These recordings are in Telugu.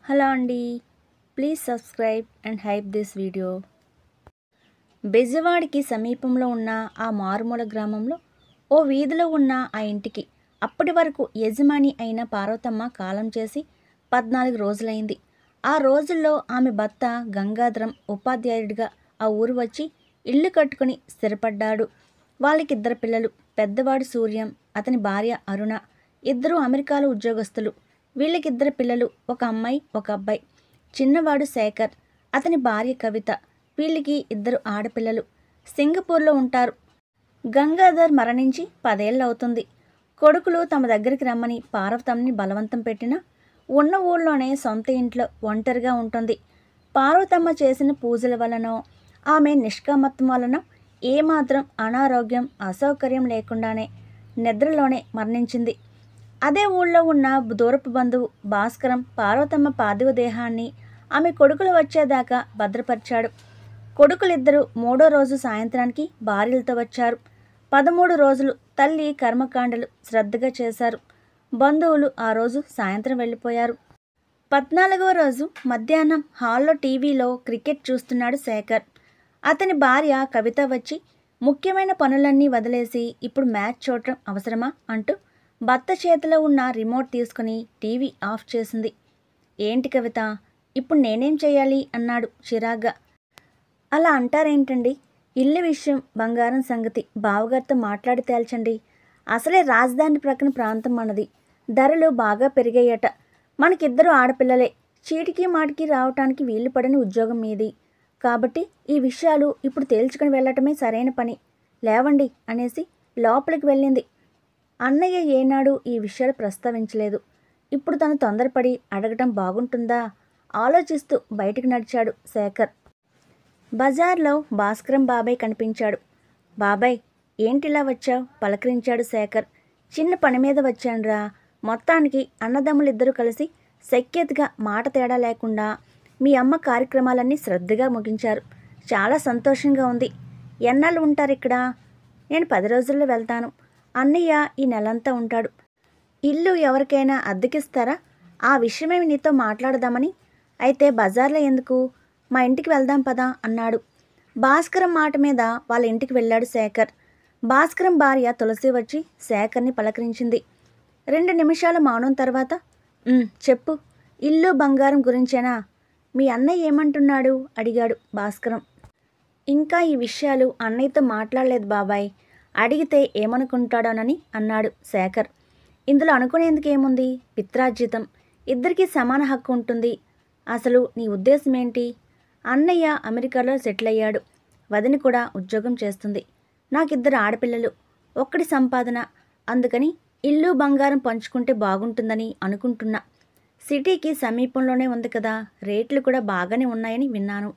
హలో అండి, please subscribe and hype this video. బెజవాడికి సమీపంలో ఉన్న ఆ మారుమూల గ్రామంలో ఓ వీధిలో ఉన్న ఆ ఇంటికి అప్పటి వరకు యజమాని అయిన పార్వతమ్మ కాలం చేసి 14 రోజులైంది. ఆ రోజుల్లో ఆమె భర్త గంగాధరం ఉపాధ్యాయుడిగా ఆ ఊరు వచ్చి ఇల్లు కట్టుకుని స్థిరపడ్డాడు. వాళ్ళకిద్దరు పిల్లలు. పెద్దవాడు సూర్యం, అతని భార్య అరుణ. ఇద్దరు అమెరికాలో ఉద్యోగస్తులు. వీళ్ళకిద్దరు పిల్లలు, ఒక అమ్మాయి ఒక అబ్బాయి. చిన్నవాడు శేఖర్, అతని భార్య కవిత. వీళ్ళకి ఇద్దరు ఆడపిల్లలు. సింగపూర్లో ఉంటారు. గంగాధర్ మరణించి 10 ఏళ్ళు అవుతుంది. కొడుకులు తమ దగ్గరికి రమ్మని పార్వతమ్మని బలవంతం పెట్టినా ఉన్న ఊళ్ళోనే సొంత ఇంట్లో ఒంటరిగా ఉంటుంది. పార్వతమ్మ చేసిన పూజల వలనో ఆమె నిష్కామత్వం వలన ఏమాత్రం అనారోగ్యం అసౌకర్యం లేకుండానే నిద్రలోనే మరణించింది. అదే ఊళ్ళో ఉన్న దూరపు బంధువు భాస్కరం పార్వతమ్మ పార్థివ దేహాన్ని ఆమె కొడుకులు వచ్చేదాకా భద్రపరిచాడు. కొడుకులిద్దరూ 3వ రోజు సాయంత్రానికి భార్యలతో వచ్చారు. 13 రోజులు తల్లి కర్మకాండలు శ్రద్ధగా చేశారు. బంధువులు ఆ రోజు సాయంత్రం వెళ్ళిపోయారు. 14వ రోజు మధ్యాహ్నం హాల్లో టీవీలో క్రికెట్ చూస్తున్నాడు శేఖర్. అతని భార్య కవిత వచ్చి ముఖ్యమైన పనులన్నీ వదిలేసి ఇప్పుడు మ్యాచ్ చూడటం అవసరమా అంటూ భర్త చేతిలో ఉన్న రిమోట్ తీసుకుని టీవీ ఆఫ్ చేసింది. ఏంటి కవిత, ఇప్పుడు నేనేం చేయాలి అన్నాడు చిరాగ్గా. అలా అంటారేంటండి? ఇల్లు విషయం, బంగారం సంగతి బావగారితో మాట్లాడి తేల్చండి. అసలే రాజధాని ప్రక్కన ప్రాంతం మనది. ధరలు బాగా పెరిగాయట. మనకిద్దరు ఆడపిల్లలే. చీటికి మాటికి రావటానికి వీలు పడని ఉద్యోగం మీది. కాబట్టి ఈ విషయాలు ఇప్పుడు తేల్చుకుని వెళ్ళటమే సరైన పని. లేవండి అనేసి లోపలికి వెళ్ళింది. అన్నయ్య ఏనాడు ఈ విషయాలు ప్రస్తావించలేదు. ఇప్పుడు తను తొందరపడి అడగటం బాగుంటుందా ఆలోచిస్తూ బయటికి నడిచాడు శేఖర్. బజార్లో భాస్కరం బాబాయ్ కనిపించాడు. బాబాయ్, ఏంటిలా వచ్చావు పలకరించాడు శేఖర్. చిన్న పని మీద వచ్చానురా. మొత్తానికి అన్నదమ్ములిద్దరూ కలిసి సఖ్యతగా మాట తేడా లేకుండా మీ అమ్మ కార్యక్రమాలన్నీ శ్రద్ధగా ముగించారు. చాలా సంతోషంగా ఉంది. ఎన్నాళ్ళు ఉంటారు ఇక్కడ? నేను 10 రోజుల్లో వెళ్తాను. అన్నయ్య ఈ నెలంతా ఉంటాడు. ఇల్లు ఎవరికైనా అద్దెకిస్తారా? ఆ విషయమేమి నీతో మాట్లాడదామని. అయితే బజార్లో ఎందుకు, మా ఇంటికి వెళ్దాం పదా అన్నాడు. భాస్కరం మాట మీద వాళ్ళ ఇంటికి వెళ్ళాడు శేఖర్. భాస్కరం భార్య తులసి వచ్చి శేఖర్ని పలకరించింది. 2 నిమిషాల మౌనం తర్వాత, చెప్పు, ఇల్లు బంగారం గురించేనా? మీ అన్నయ్య ఏమంటున్నాడు అడిగాడు భాస్కరం. ఇంకా ఈ విషయాలు అన్నయ్యతో మాట్లాడలేదు బాబాయ్. అడిగితే ఏమనుకుంటాడోనని అన్నాడు శేఖర్. ఇందులో అనుకునేందుకు ఏముంది? పిత్రార్జితం. ఇద్దరికీ సమాన హక్కు ఉంటుంది. అసలు నీ ఉద్దేశం ఏంటి? అన్నయ్య అమెరికాలో సెటిల్ అయ్యాడు. వదిన కూడా ఉద్యోగం చేస్తుంది. నాకిద్దరు ఆడపిల్లలు, ఒక్కడి సంపాదన. అందుకని ఇల్లు బంగారం పంచుకుంటే బాగుంటుందని అనుకుంటున్నా. సిటీకి సమీపంలోనే ఉంది కదా, రేట్లు కూడా బాగానే ఉన్నాయని విన్నాను.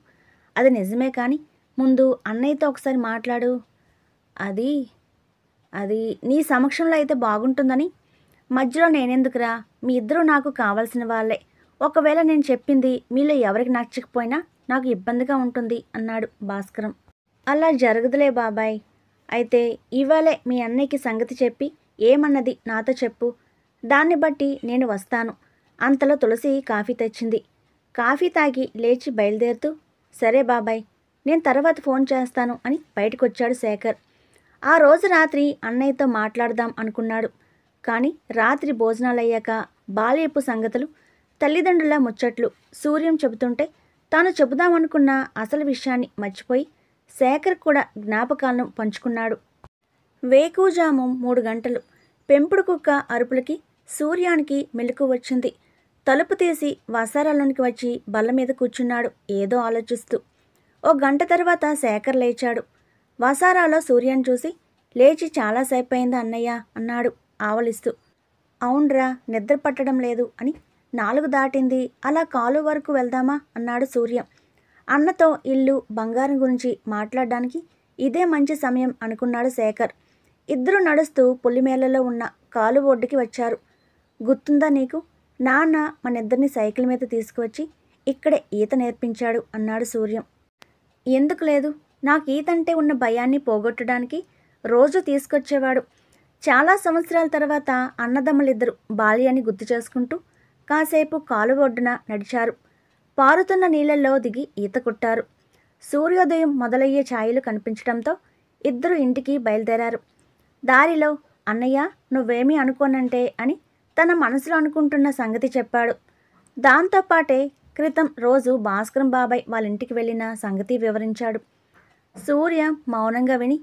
అది నిజమే, కానీ ముందు అన్నయ్యతో ఒకసారి మాట్లాడు. అది నీ సమక్షంలో అయితే బాగుంటుందని. మధ్యలో నేనెందుకురా? మీ ఇద్దరూ నాకు కావాల్సిన వాళ్ళే. ఒకవేళ నేను చెప్పింది మీలో ఎవరికి నచ్చకపోయినా నాకు ఇబ్బందిగా ఉంటుంది అన్నాడు భాస్కరం. అలా జరగదులే బాబాయ్. అయితే ఇవాళే మీ అన్నయ్యకి సంగతి చెప్పి ఏమన్నది నాతో చెప్పు. దాన్ని బట్టి నేను వస్తాను. అంతలో తులసి కాఫీ తెచ్చింది. కాఫీ తాగి లేచి బయలుదేరుతూ, సరే బాబాయ్, నేను తర్వాత ఫోన్ చేస్తాను అని బయటకొచ్చాడు శేఖర్. ఆ రోజు రాత్రి అన్నయ్యతో మాట్లాడదాం అనుకున్నాడు. కానీ రాత్రి భోజనాలయ్యాక బాల్యపు సంగతులు, తల్లిదండ్రుల ముచ్చట్లు సూర్యం చెబుతుంటే తాను చెబుదామనుకున్న అసలు విషయాన్ని మర్చిపోయి శేఖర్ కూడా జ్ఞాపకాలను పంచుకున్నాడు. వేకువజాము 3 గంటలు. పెంపుడు కుక్క అరుపులకి సూర్యానికి మెలకువ వచ్చింది. తలుపు తీసి వసారాలోనికి వచ్చి బల్ల మీద కూర్చున్నాడు ఏదో ఆలోచిస్తూ. ఓ గంట తర్వాత శేఖర్ లేచాడు. వసారాలో సూర్యాన్ని చూసి, లేచి చాలాసేపు అయిందా అన్నయ్య అన్నాడు ఆవలిస్తూ. అవునరా, నిద్ర పట్టడం లేదు అని. 4 దాటింది, అలా కాలు వరకు వెళ్దామా అన్నాడు సూర్యం. అన్నతో ఇల్లు బంగారం గురించి మాట్లాడడానికి ఇదే మంచి సమయం అనుకున్నాడు శేఖర్. ఇద్దరు నడుస్తూ పులిమేలలో ఉన్న కాలు ఒడ్డుకి వచ్చారు. గుర్తుందా నీకు? నాన్న మనిద్దరిని సైకిల్ మీద తీసుకువచ్చి ఇక్కడే ఈత నేర్పించాడు అన్నాడు సూర్యం. ఎందుకు లేదు, నాకు ఈతంటే ఉన్న భయాన్ని పోగొట్టడానికి రోజు తీసుకొచ్చేవాడు. చాలా సంవత్సరాల తర్వాత అన్నదమ్ములిద్దరు బాల్యాన్ని గుర్తు చేసుకుంటూ కాసేపు కాలువ ఒడ్డున నడిచారు. పారుతున్న నీళ్ళల్లో దిగి ఈత కొట్టారు. సూర్యోదయం మొదలయ్యే ఛాయలు కనిపించడంతో ఇద్దరు ఇంటికి బయలుదేరారు. దారిలో అన్నయ్య నువ్వేమీ అనుకోనంటే అని తన మనసులో అనుకుంటున్న సంగతి చెప్పాడు. దాంతోపాటే క్రితం రోజు భాస్కరం బాబాయ్ వాళ్ళ ఇంటికి వెళ్ళిన సంగతి వివరించాడు. సూర్య మౌనంగా విని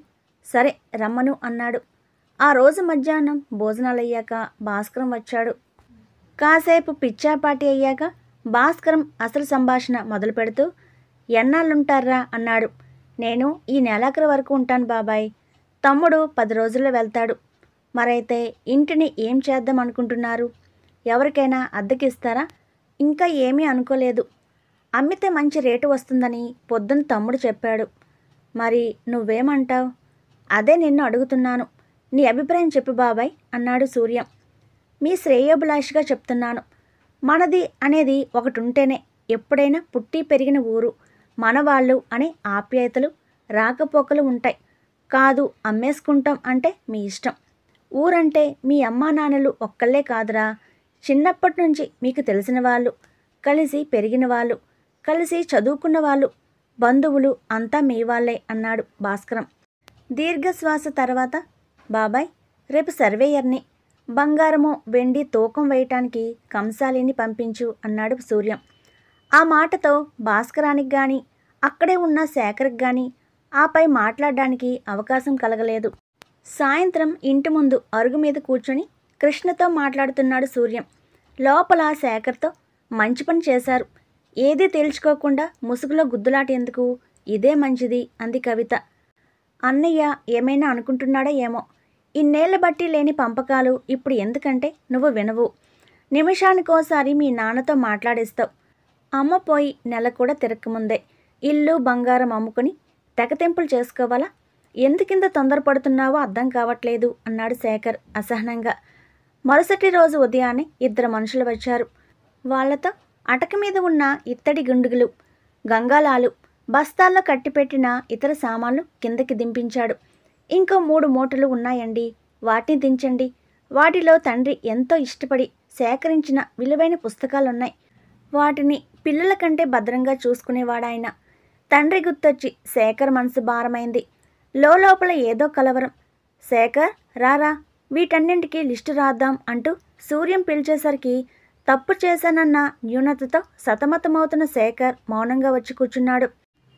సరే రమ్మను అన్నాడు. ఆ రోజు మధ్యాహ్నం భోజనాలయ్యాక భాస్కరం వచ్చాడు. కాసేపు పిచ్చాపాటి అయ్యాక భాస్కరం అసలు సంభాషణ మొదలు పెడుతూ ఎన్నాళ్ళుంటారా అన్నాడు. నేను ఈ నెలాఖరు వరకు ఉంటాను బాబాయ్. తమ్ముడు 10 రోజుల్లో వెళ్తాడు. మరైతే ఇంటిని ఏం చేద్దాం అనుకుంటున్నారు? ఎవరికైనా అద్దెకిస్తారా? ఇంకా ఏమీ అనుకోలేదు. అమ్మితే మంచి రేటు వస్తుందని పొద్దున తమ్ముడు చెప్పాడు. మరి నువ్వేమంటావు? అదే నిన్ను అడుగుతున్నాను. నీ అభిప్రాయం చెప్పు బాబాయ్ అన్నాడు సూర్య. మీ శ్రేయోభిలాషిగా చెప్తున్నాను. మనది అనేది ఒకటి ఉంటేనే ఎప్పుడైనా పుట్టి పెరిగిన ఊరు, మనవాళ్ళు అనే ఆప్యాయతలు రాకపోకలు ఉంటాయి. కాదు అమ్మేసుకుంటాం అంటే మీ ఇష్టం. ఊరంటే మీ అమ్మా నాన్నలు ఒక్కళ్ళే కాదురా, చిన్నప్పటి నుంచి మీకు తెలిసిన వాళ్ళు, కలిసి పెరిగిన వాళ్ళు, కలిసి చదువుకున్న వాళ్ళు, బంధువులు అంతా మీ వాళ్ళే అన్నాడు భాస్కరం. దీర్ఘశ్వాస తర్వాత బాబాయ్ రేపు సర్వేయర్ని బంగారము వెండి తూకం వేయటానికి కంసాలిని పంపించు అన్నాడు సూర్యం. ఆ మాటతో భాస్కరానికి కానీ అక్కడే ఉన్న శేఖర్కి కానీ ఆపై మాట్లాడడానికి అవకాశం కలగలేదు. సాయంత్రం ఇంటి ముందు అరుగు మీద కూర్చొని కృష్ణతో మాట్లాడుతున్నాడు సూర్యం. లోపల శేఖర్తో మంచి పని చేశారు. ఏదీ తేల్చుకోకుండా ముసుగులో గుద్దులాట ఎందుకు, ఇదే మంచిది అంది కవిత. అన్నయ్య ఏమైనా అనుకుంటున్నాడో ఏమో. ఇన్నేళ్ల బట్టి లేని పంపకాలు ఇప్పుడు ఎందుకంటే నువ్వు వినవు. నిమిషానికోసారి మీ నాన్నతో మాట్లాడేస్తావు. అమ్మ పోయి నెల కూడా తిరక్కముందే ఇల్లు బంగారం అమ్ముకొని తెగతెంపులు చేసుకోవాలా? ఎందుకింత తొందరపడుతున్నావో అర్థం కావట్లేదు అన్నాడు శేఖర్ అసహనంగా. మరుసటి రోజు ఉదయాన్నే 2 మనుషులు వచ్చారు. వాళ్లతో అటక మీద ఉన్న ఇత్తడి గుండుగులు, గంగాలాలు, బస్తాల్లో కట్టిపెట్టిన ఇతర సామాన్లు కిందకి దింపించాడు. ఇంకో 3 మూటలు ఉన్నాయండి, వాటిని దించండి. వాటిలో తండ్రి ఎంతో ఇష్టపడి సేకరించిన విలువైన పుస్తకాలున్నాయి. వాటిని పిల్లల కంటే భద్రంగా చూసుకునేవాడాయన. తండ్రి గుర్తొచ్చి శేఖర్ మనసు భారమైంది. లోపల ఏదో కలవరం. శేఖర్ రారా, వీటన్నింటికి లిస్టు రాద్దాం అంటూ సూర్యం పిలిచేసరికి తప్పు చేశానన్న న్యూనతతో సతమతమవుతున్న శేఖర్ మౌనంగా వచ్చి కూర్చున్నాడు.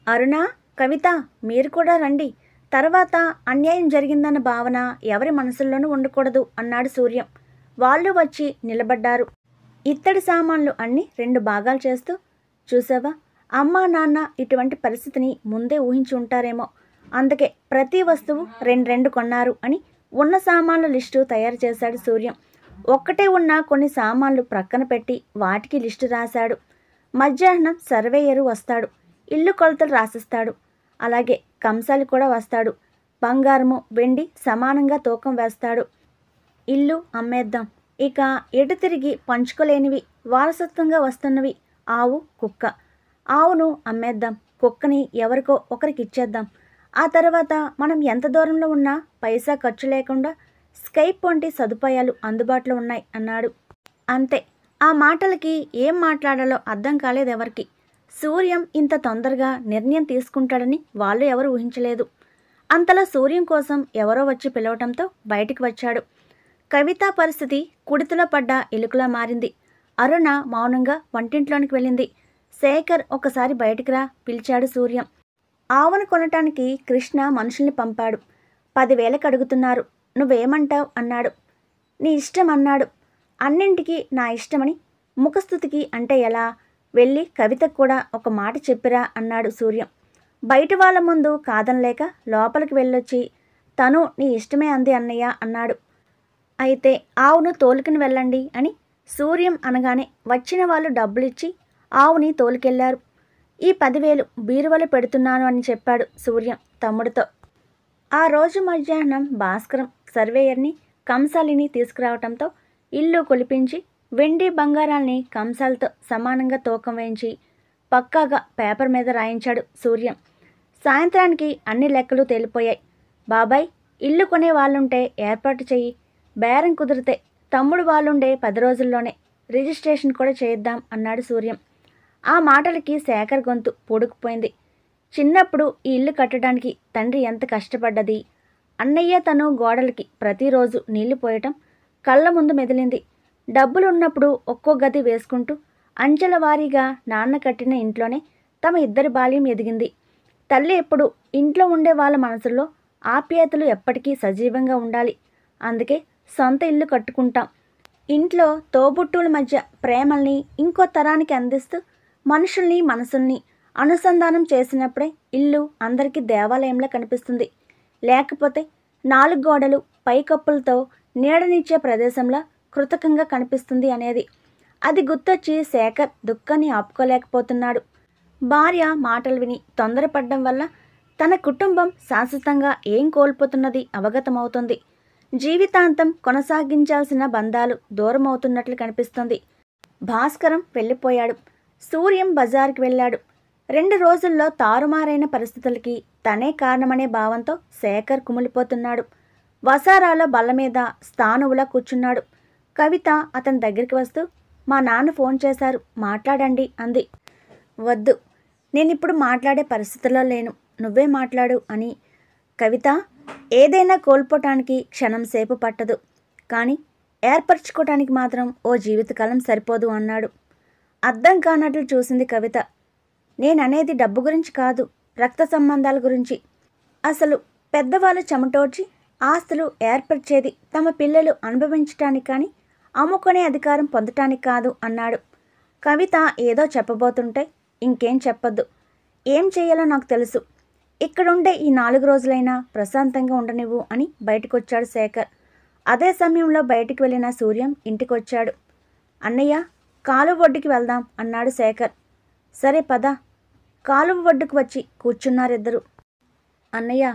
అరుణ, కవిత మీరు కూడా రండి. తర్వాత అన్యాయం జరిగిందన్న భావన ఎవరి మనసుల్లోనూ ఉండకూడదు అన్నాడు సూర్యం. వాళ్ళు వచ్చి నిలబడ్డారు. ఇత్తడి సామాన్లు అన్నీ 2 భాగాలు చేస్తూ చూసావా, అమ్మా నాన్న ఇటువంటి పరిస్థితిని ముందే ఊహించి ఉంటారేమో, అందుకే ప్రతి వస్తువు 2 కొన్నారు అని ఉన్న సామాన్ల లిస్టు తయారు చేశాడు సూర్యం. ఒక్కటే ఉన్న కొన్ని సామాన్లు ప్రక్కన పెట్టి వాటికి లిస్టు రాశాడు. మధ్యాహ్నం సర్వేయరు వస్తాడు. ఇల్లు కొలతలు రాసిస్తాడు. అలాగే కంసాలి కూడా వస్తాడు. బంగారము వెండి సమానంగా తూకం వేస్తాడు. ఇల్లు అమ్మేద్దాం. ఇక ఎటు తిరిగి పంచుకోలేనివి వారసత్వంగా వస్తున్నవి ఆవు, కుక్క. ఆవును అమ్మేద్దాం, కుక్కని ఎవరికో ఒకరికి ఇచ్చేద్దాం. ఆ తర్వాత మనం ఎంత దూరంలో ఉన్నా పైసా ఖర్చు లేకుండా స్కైప్ వంటి సదుపాయాలు అందుబాటులో ఉన్నాయి అన్నాడు. అంతే. ఆ మాటలకి ఏం మాట్లాడాలో అర్థం కాలేదెవరికి. సూర్యం ఇంత తొందరగా నిర్ణయం తీసుకుంటాడని వాళ్ళు ఎవరు ఊహించలేదు. అంతలో సూర్యం కోసం ఎవరో వచ్చి పిలవటంతో బయటికి వచ్చాడు. కవిత పరిస్థితి కుడితిలో పడ్డ ఎలుకలా మారింది. అరుణ మౌనంగా వంటింట్లోనికి వెళ్ళింది. శేఖర్ ఒకసారి బయటికి రా పిలిచాడు సూర్యం. ఆవును కొనటానికి కృష్ణ మనుషుల్ని పంపాడు. 10,000కి అడుగుతున్నారు. నువ్వేమంటావు అన్నాడు. నీ ఇష్టం అన్నాడు. అన్నింటికి నా ఇష్టమని ముఖస్థుతికి అంటే ఎలా? వెళ్ళి కవితకు కూడా ఒక మాట చెప్పిరా అన్నాడు సూర్యం. బయట వాళ్ళ ముందు కాదనలేక లోపలికి వెళ్ళొచ్చి తను నీ ఇష్టమే అంది అన్నయ్య అన్నాడు. అయితే ఆవును తోలుకుని వెళ్ళండి అని సూర్యం అనగానే వచ్చిన వాళ్ళు డబ్బులిచ్చి ఆవుని తోలుకెళ్లారు. ఈ 10,000 బీరువలో పెడుతున్నాను అని చెప్పాడు సూర్యం తమ్ముడితో. ఆ రోజు మధ్యాహ్నం భాస్కరం సర్వేయర్ని కంసాలిని తీసుకురావటంతో ఇల్లు కొలిపించి వెండి బంగారాల్ని కంసాలతో సమానంగా తూకం వేయించి పక్కాగా పేపర్ మీద రాయించాడు సూర్యం. సాయంత్రానికి అన్ని లెక్కలు తేలిపోయాయి. బాబాయ్, ఇల్లు కొనే వాళ్ళుంటే ఏర్పాటు చెయ్యి. బేరం కుదిరితే తమ్ముడు వాళ్ళుండే 10 రోజుల్లోనే రిజిస్ట్రేషన్ కూడా చేద్దాం అన్నాడు సూర్యం. ఆ మాటలకి శేఖర్ గొంతు పొడుకుపోయింది. చిన్నప్పుడు ఈ ఇల్లు కట్టడానికి తండ్రి ఎంత కష్టపడ్డది, అన్నయ్య తను గోడలకి ప్రతిరోజు నీళ్లు పోయటం కళ్ళ ముందు మెదిలింది. డబ్బులున్నప్పుడు ఒక్కో గది వేసుకుంటూ అంచెల వారీగా నాన్న కట్టిన ఇంట్లోనే తమ ఇద్దరి బాల్యం ఎదిగింది. తల్లి ఎప్పుడు ఇంట్లో ఉండే వాళ్ళ మనసుల్లో ఆప్యాయతలు ఎప్పటికీ సజీవంగా ఉండాలి. అందుకే సొంత ఇల్లు కట్టుకుంటాం. ఇంట్లో తోబుట్టువుల మధ్య ప్రేమల్ని ఇంకో తరానికి అందిస్తూ మనుషుల్ని మనసుల్ని అనుసంధానం చేసినప్పుడే ఇల్లు అందరికీ దేవాలయంలా కనిపిస్తుంది. లేకపోతే 4 గోడలు పైకప్పులతో నీడనిచ్చే ప్రదేశంలా కృతకంగా కనిపిస్తుంది అనేది. అది గుర్తొచ్చి శేఖర్ దుఃఖాన్ని ఆపుకోలేకపోతున్నాడు. భార్య మాటలు విని తొందరపడడం వల్ల తన కుటుంబం శాశ్వతంగా ఏం కోల్పోతున్నది అవగతమవుతుంది. జీవితాంతం కొనసాగించాల్సిన బంధాలు దూరమవుతున్నట్లు కనిపిస్తుంది. భాస్కరం వెళ్ళిపోయాడు. సూర్యం బజారుకి వెళ్ళాడు. 2 రోజుల్లో తారుమారైన పరిస్థితులకి తనే కారణమనే భావంతో శేఖర్ కుమిలిపోతున్నాడు. వసారాలో బల్ల మీద స్థానువులా కూర్చున్నాడు. కవిత అతని దగ్గరికి వస్తూ, మా నాన్న ఫోన్ చేశారు, మాట్లాడండి అంది. వద్దు, నేనిప్పుడు మాట్లాడే పరిస్థితుల్లో లేను, నువ్వే మాట్లాడు అని. కవిత, ఏదైనా కోల్పోవటానికి క్షణం సేపు పట్టదు, కానీ ఏర్పరచుకోవటానికి మాత్రం ఓ జీవితకాలం సరిపోదు అన్నాడు. అర్థం కానట్లు చూసింది కవిత. నేననేది డబ్బు గురించి కాదు, రక్త సంబంధాల గురించి. అసలు పెద్దవాళ్ళు చెమటోడ్చి ఆస్తులు ఏర్పరిచేది తమ పిల్లలు అనుభవించటానికి కానీ అమ్ముకునే అధికారం పొందటానికి కాదు అన్నాడు. కవిత ఏదో చెప్పబోతుంటే, ఇంకేం చెప్పొద్దు, ఏం చేయాలో నాకు తెలుసు, ఇక్కడుండే ఈ 4 రోజులైనా ప్రశాంతంగా ఉండనివ్వు అని బయటకొచ్చాడు శేఖర్. అదే సమయంలో బయటికి వెళ్ళిన సూర్యం ఇంటికొచ్చాడు. అన్నయ్య, కాలువ ఒడ్డుకి వెళ్దాం అన్నాడు శేఖర్. సరే పద. కాలువ ఒడ్డుకు వచ్చి కూర్చున్నారిద్దరు. అన్నయ్య,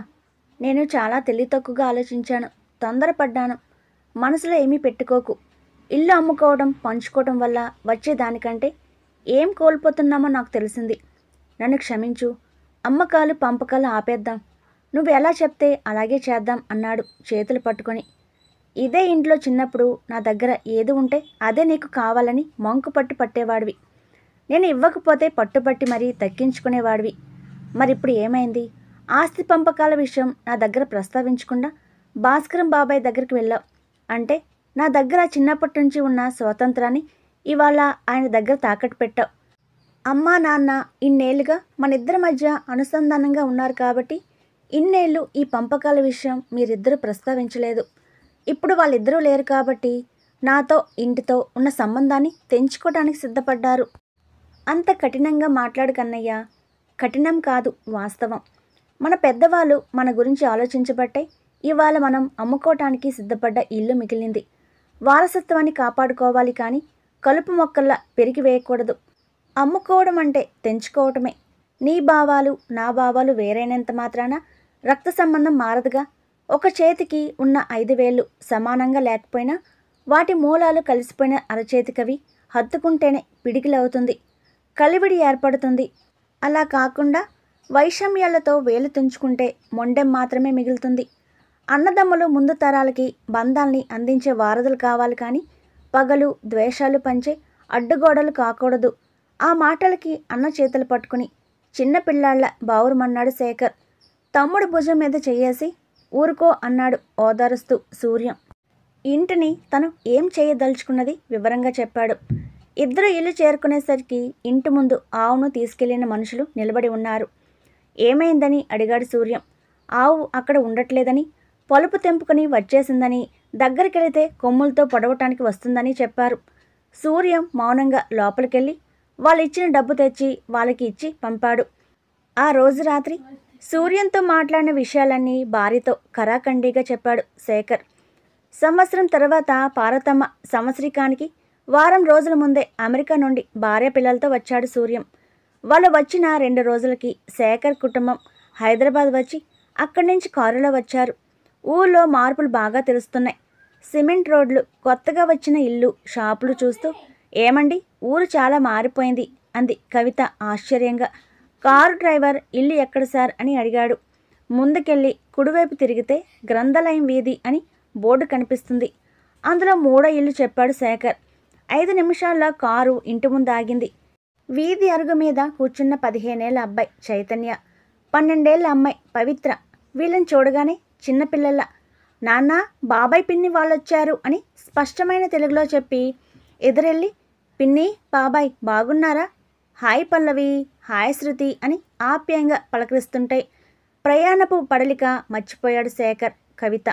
నేను చాలా తెలివితక్కువగా ఆలోచించాను, తొందరపడ్డాను. మనసులో ఏమీ పెట్టుకోకు. ఇల్లు అమ్ముకోవడం పంచుకోవడం వల్ల వచ్చేదానికంటే ఏం కోల్పోతున్నామో నాకు తెలిసింది. నన్ను క్షమించు. అమ్మకాలు పంపకాలు ఆపేద్దాం. నువ్వు ఎలా చెప్తే అలాగే చేద్దాం అన్నాడు చేతులు పట్టుకొని. ఇదే ఇంట్లో చిన్నప్పుడు నా దగ్గర ఏది ఉంటే అదే నీకు కావాలని మంకు పట్టేవాడివి. నేను ఇవ్వకపోతే పట్టుబట్టి మరీ దక్కించుకునేవాడివి. మరిప్పుడు ఏమైంది? ఆస్తి పంపకాల విషయం నా దగ్గర ప్రస్తావించకుండా భాస్కరం బాబాయ్ దగ్గరికి వెళ్ళావు. అంటే నా దగ్గర చిన్నప్పటి నుంచి ఉన్న స్వాతంత్రాన్ని ఇవాళ ఆయన దగ్గర తాకట్టు పెట్టావు. అమ్మా నాన్న ఇన్నేళ్లుగా మనిద్దరి మధ్య అనుసంధానంగా ఉన్నారు కాబట్టి ఇన్నేళ్ళు ఈ పంపకాల విషయం మీరిద్దరూ ప్రస్తావించలేదు. ఇప్పుడు వాళ్ళిద్దరూ లేరు కాబట్టి నాతో ఇంటితో ఉన్న సంబంధాన్ని తెంచుకోవడానికి సిద్ధపడ్డారు. అంత కఠినంగా మాట్లాడు కన్నయ్య. కఠినం కాదు, వాస్తవం. మన పెద్దవాళ్ళు మన గురించి ఆలోచించబట్టే ఇవాళ మనం అమ్ముకోవటానికి సిద్ధపడ్డ ఇల్లు మిగిలింది. వారసత్వాన్ని కాపాడుకోవాలి కానీ కలుపు మొక్కల్లా పెరిగి వేయకూడదు. అమ్ముకోవడం అంటే తెంచుకోవటమే. నీ భావాలు నా భావాలు వేరైనంత మాత్రాన రక్త సంబంధం మారదుగా. ఒక చేతికి ఉన్న 5 వేళ్ళు సమానంగా లేకపోయినా వాటి మూలాలు కలిసిపోయిన అరచేతికవి హత్తుకుంటేనే పిడికిలవుతుంది, కలివిడి ఏర్పడుతుంది. అలా కాకుండా వైషమ్యాలతో వేలు తుంచుకుంటే మొండెం మాత్రమే మిగులుతుంది. అన్నదమ్ములు ముందు తరాలకి బంధాల్ని అందించే వారధులు కావాలి కానీ పగలు ద్వేషాలు పంచే అడ్డుగోడలు కాకూడదు. ఆ మాటలకి అన్న చేతులు పట్టుకుని చిన్నపిల్లాళ్ల బావురమన్నాడు శేఖర్. తమ్ముడు భుజం మీద చెయ్యేసి ఊరుకో అన్నాడు ఓదారుస్తూ సూర్యం. ఇంటిని తను ఏం చేయదలుచుకున్నది వివరంగా చెప్పాడు. ఇద్దరు ఇల్లు చేరుకునేసరికి ఇంటి ముందు ఆవును తీసుకెళ్లిన మనుషులు నిలబడి ఉన్నారు. ఏమైందని అడిగాడు సూర్యం. ఆవు అక్కడ ఉండట్లేదని, పొలుపు తెంపుకుని వచ్చేసిందని, దగ్గరికెళితే కొమ్ములతో పొడవటానికి వస్తుందని చెప్పారు. సూర్యం మౌనంగా లోపలికెళ్ళి వాళ్ళు ఇచ్చిన డబ్బు తెచ్చి వాళ్ళకి ఇచ్చి పంపాడు. ఆ రోజు రాత్రి సూర్యంతో మాట్లాడిన విషయాలన్నీ భార్యతో కరాఖండిగా చెప్పాడు శేఖర్. సంవత్సరం తర్వాత పార్వతమ్మ సంవత్సరికానికి వారం రోజుల ముందే అమెరికా నుండి భార్య పిల్లలతో వచ్చాడు సూర్యం. వాళ్ళు వచ్చిన 2 రోజులకి శేఖర్ కుటుంబం హైదరాబాద్ వచ్చి అక్కడి నుంచి కారులో వచ్చారు. ఊళ్ళో మార్పులు బాగా తెలుస్తున్నాయి. సిమెంట్ రోడ్లు, కొత్తగా వచ్చిన ఇల్లు, షాపులు చూస్తూ, ఏమండి ఊరు చాలా మారిపోయింది అంది కవిత ఆశ్చర్యంగా. కారు డ్రైవర్ ఇల్లు ఎక్కడ సార్ అని అడిగాడు. ముందుకెళ్ళి కుడివైపు తిరిగితే గ్రంథాలయం వీధి అని బోర్డు కనిపిస్తుంది, అందులో 3వ ఇల్లు చెప్పాడు శేఖర్. 5 నిమిషాల్లో కారు ఇంటి ముందు ఆగింది. వీధి అరుగు మీద కూర్చున్న 15 ఏళ్ల అబ్బాయి చైతన్య, 12 ఏళ్ల అమ్మాయి పవిత్ర వీళ్ళని చూడగానే చిన్నపిల్లల నాన్న బాబాయ్ పిన్ని వాళ్ళొచ్చారు అని స్పష్టమైన తెలుగులో చెప్పి ఎదురెళ్ళి పిన్ని బాబాయ్ బాగున్నారా, హాయ్ పల్లవి, హాయ్ శృతి అని ఆప్యాయంగా పలకరిస్తుంటాయి. ప్రయాణపు పడలిక మర్చిపోయాడు శేఖర్. కవిత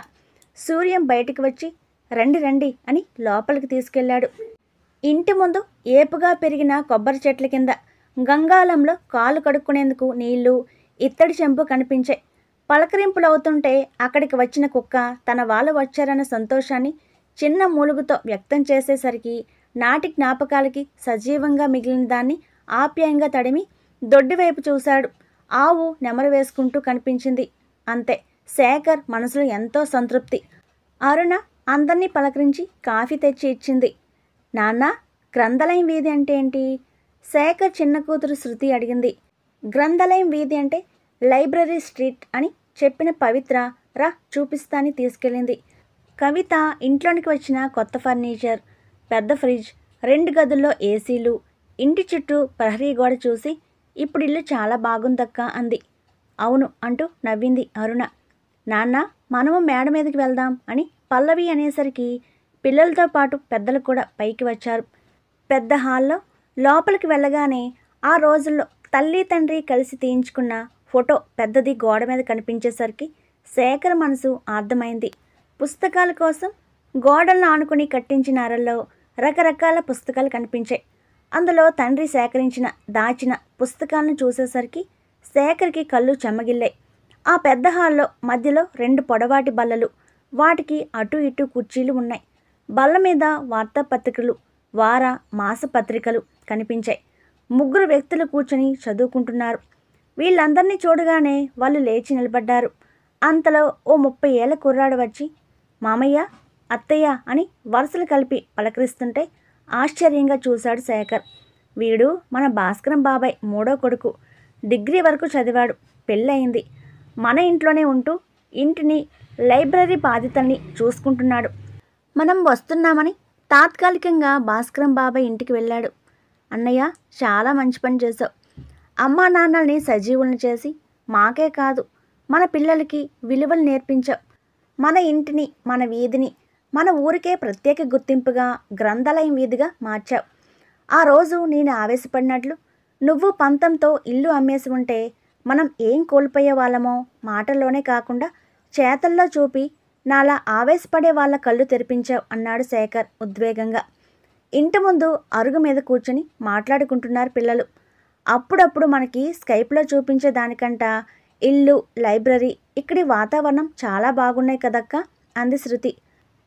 సూర్యం బయటికి వచ్చి రండి రండి అని లోపలికి తీసుకెళ్లాడు. ఇంటి ముందు ఏపుగా పెరిగిన కొబ్బరి చెట్ల కింద గంగాళంలో కాలు కడుక్కునేందుకు నీళ్లు, ఇత్తడి చెంపు కనిపించాయి. పలకరింపులు అవుతుంటే అక్కడికి వచ్చిన కుక్క తన వాళ్ళు వచ్చారన్న సంతోషాన్ని చిన్న మూలుగుతో వ్యక్తం చేసేసరికి నాటి జ్ఞాపకాలకి సజీవంగా మిగిలిన దాన్ని ఆప్యాయంగా తడిమి దొడ్డివైపు చూశాడు. ఆవు నెమరు వేసుకుంటూ కనిపించింది. అంతే, శేఖర్ మనసులో ఎంతో సంతృప్తి. అరుణ అందరినీ పలకరించి కాఫీ తెచ్చి ఇచ్చింది. నాన్న గ్రంథాలయం వీధి అంటే ఏంటి? శేఖర్ చిన్న కూతురు శృతి అడిగింది. గ్రంథాలయం వీధి అంటే లైబ్రరీ స్ట్రీట్ అని చెప్పిన పవిత్ర రా చూపిస్తాని తీసుకెళ్ళింది. కవిత ఇంట్లోనికి వచ్చిన కొత్త ఫర్నిచర్, పెద్ద ఫ్రిడ్జ్, 2 గదుల్లో ఏసీలు, ఇంటి చుట్టూ ప్రహరీ గోడ చూసి ఇప్పుడు ఇల్లు చాలా బాగుందక్క అంది. అవును అంటూ నవ్వింది అరుణ. నాన్న మనము మేడ మీదకి వెళ్దాం అని పల్లవి అనేసరికి పిల్లలతో పాటు పెద్దలు కూడా పైకి వచ్చారు. పెద్ద హాల్లో లోపలికి వెళ్ళగానే ఆ రోజుల్లో తల్లి తండ్రి కలిసి తీయించుకున్న ఫోటో పెద్దది గోడ మీద కనిపించేసరికి శేఖర్ మనసు ఆర్ద్రమైంది. పుస్తకాల కోసం గోడలను ఆనుకుని కట్టించిన అరల్లో రకరకాల పుస్తకాలు కనిపించాయి. అందులో తండ్రి సేకరించిన దాచిన పుస్తకాలను చూసేసరికి శేఖర్కి కళ్ళు చెమ్మగిల్లాయి. ఆ పెద్ద హాల్లో మధ్యలో 2 పొడవాటి బల్లలు, వాటికి అటు ఇటు కుర్చీలు ఉన్నాయి. బల్ల మీద వార్తాపత్రికలు, వార మాస పత్రికలు కనిపించాయి. 3 వ్యక్తులు కూర్చొని చదువుకుంటున్నారు. వీళ్ళందరినీ చూడగానే వాళ్ళు లేచి నిలబడ్డారు. అంతలో ఓ 30 ఏళ్ల కుర్రాడు వచ్చి మామయ్య, అత్తయ్య అని వరుసలు కలిపి పలకరిస్తుంటే ఆశ్చర్యంగా చూశాడు శేఖర్. వీడు మన భాస్కరం బాబాయ్ 3వ కొడుకు. డిగ్రీ వరకు చదివాడు, పెళ్ళయింది. మన ఇంట్లోనే ఉంటూ ఇంటిని, లైబ్రరీ బాధ్యతల్ని చూసుకుంటున్నాడు. మనం వస్తున్నామని తాత్కాలికంగా భాస్కరం బాబాయ్ ఇంటికి వెళ్ళాడు. అన్నయ్య చాలా మంచి పని చేశావు. అమ్మా నాన్నల్ని సజీవులను చేసి మాకే కాదు మన పిల్లలకి విలువలు నేర్పించావు. మన ఇంటిని, మన వీధిని, మన ఊరికే ప్రత్యేక గుర్తింపుగా గ్రంథాలయం వీధిగా మార్చావు. ఆ రోజు నేను ఆవేశపడినట్లు నువ్వు పంతంతో ఇల్లు అమ్మేసి ఉంటే మనం ఏం కోల్పోయే వాళ్ళమో మాటల్లోనే కాకుండా చేతల్లో చూపి నాలా ఆవేశపడే వాళ్ళ కళ్ళు తెరిపించావు అన్నాడు శేఖర్ ఉద్వేగంగా. ఇంటి ముందు అరుగు మీద కూర్చొని మాట్లాడుకుంటున్నారు పిల్లలు. అప్పుడప్పుడు మనకి స్కైప్లో చూపించే దానికంట ఇల్లు, లైబ్రరీ, ఇక్కడి వాతావరణం చాలా బాగున్నాయి కదక్క అంది శృతి.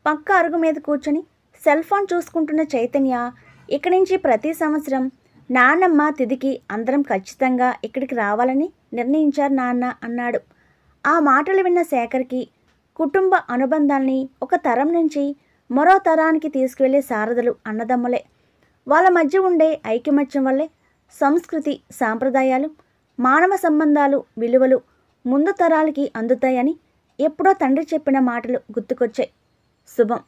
పక్క అరుగు మీద కూర్చొని సెల్ ఫోన్ చూసుకుంటున్న చైతన్య ఇక్కడి నుంచి ప్రతి సంవత్సరం నాన్నమ్మ తిదికి అందరం ఖచ్చితంగా ఇక్కడికి రావాలని నిర్ణయించారు నాన్న అన్నాడు. ఆ మాటలు విన్న శేఖర్కి కుటుంబ అనుబంధాల్ని ఒక తరం నుంచి మరో తరానికి తీసుకువెళ్ళే సారథులు అన్నదమ్ములే. వాళ్ళ మధ్య ఉండే ఐకమత్యం వల్లే సంస్కృతి, సాంప్రదాయాలు, మానవ సంబంధాలు, విలువలు ముందు తరాలకి అందుతాయని ఎప్పుడో తండ్రి చెప్పిన మాటలు గుర్తుకొచ్చాయి. శుభం.